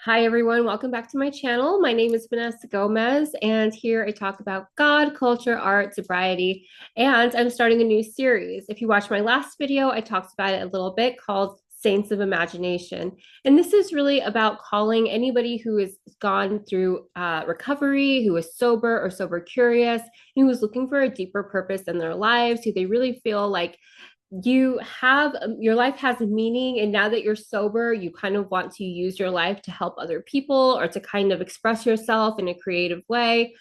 Hi, everyone. Welcome back to my channel. My name is Vanessa Gomez, and here I talk about God, culture, art, sobriety, and I'm starting a new series. If you watched my last video, I talked about it a little bit called Saints of Imagination. And this is really about calling anybody who has gone through recovery, who is sober or sober curious, who is looking for a deeper purpose in their lives, who they really feel like you have your life has a meaning, and now that you're sober you kind of want to use your life to help other people or to kind of express yourself in a creative way.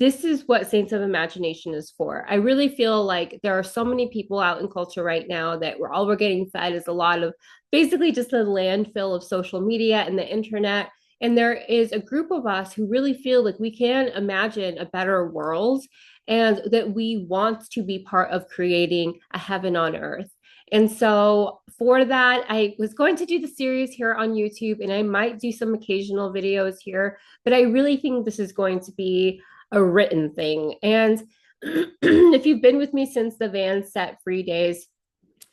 This is what Saints of Imagination is for. I really feel like there are so many people out in culture right now that we're getting fed is a lot of basically just the landfill of social media and the internet. And there is a group of us who really feel like we can imagine a better world and that we want to be part of creating a heaven on earth. And so for that, I was going to do the series here on YouTube, and I might do some occasional videos here, but I really think this is going to be a written thing. And if you've been with me since the Van Set Free days,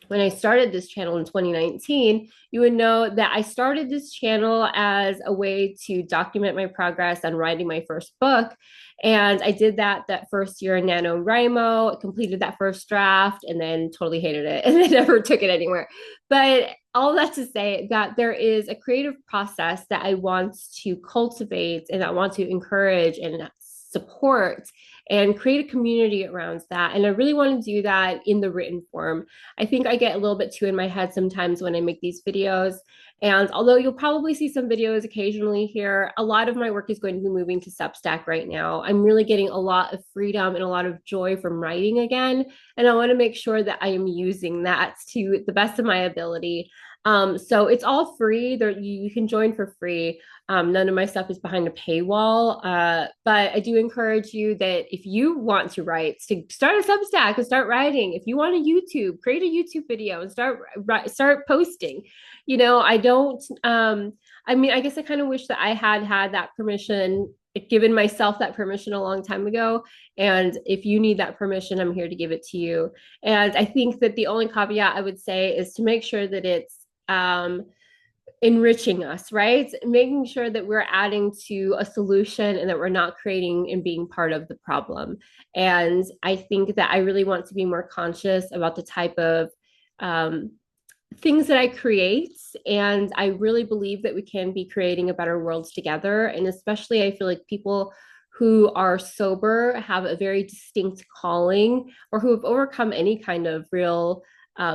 when I started this channel in 2019, you would know that I started this channel as a way to document my progress on writing my first book. And I did that first year in NaNoWriMo, completed that first draft, and then totally hated it and then never took it anywhere. But all that to say that there is a creative process that I want to cultivate and I want to encourage and support and create a community around that. And I really want to do that in the written form. I think I get a little bit too in my head sometimes when I make these videos. And although you'll probably see some videos occasionally here, a lot of my work is going to be moving to Substack right now. I'm really getting a lot of freedom and a lot of joy from writing again. And I want to make sure that I am using that to the best of my ability. So it's all free. There, you can join for free. None of my stuff is behind a paywall, but I do encourage you that if you want to write, to start a Substack and start writing. If you want a YouTube, create a YouTube video and start posting. You know, I don't. I mean, I guess I kind of wish that I had that permission, given myself that permission a long time ago. And if you need that permission, I'm here to give it to you. And I think that the only caveat I would say is to make sure that it's enriching us, right? Making sure that we're adding to a solution and that we're not creating and being part of the problem. And I think that I really want to be more conscious about the type of um, things that I create. And I really believe that we can be creating a better world together. And especially, I feel like people who are sober have a very distinct calling or who have overcome any kind of real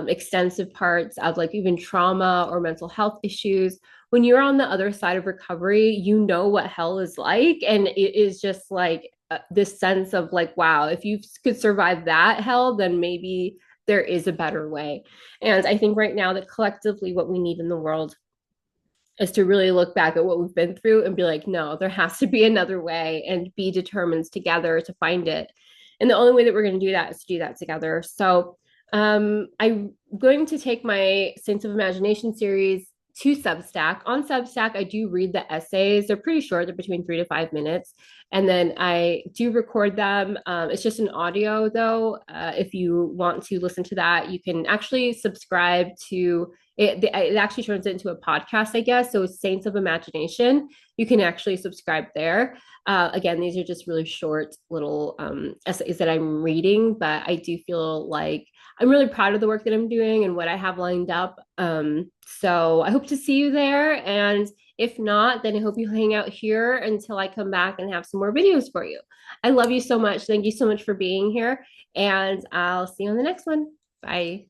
extensive parts of like even trauma or mental health issues. When you're on the other side of recovery, you know what hell is like. And it is just like this sense of like, wow, if you could survive that hell, then maybe there is a better way. And I think right now that collectively what we need in the world is to really look back at what we've been through and be like, no, there has to be another way and be determined together to find it. And the only way that we're going to do that is to do that together. So I'm going to take my Saints of Imagination series to Substack. On Substack, I do read the essays. They're pretty short, they're between 3 to 5 minutes. And then I do record them. It's just an audio, though. If you want to listen to that, you can actually subscribe to it. It actually turns it into a podcast, I guess. So it's Saints of Imagination. You can actually subscribe there. Again, these are just really short little essays that I'm reading, but I do feel like I'm really proud of the work that I'm doing and what I have lined up. So I hope to see you there. And if not, then I hope you hang out here until I come back and have some more videos for you. I love you so much. Thank you so much for being here. And I'll see you on the next one. Bye.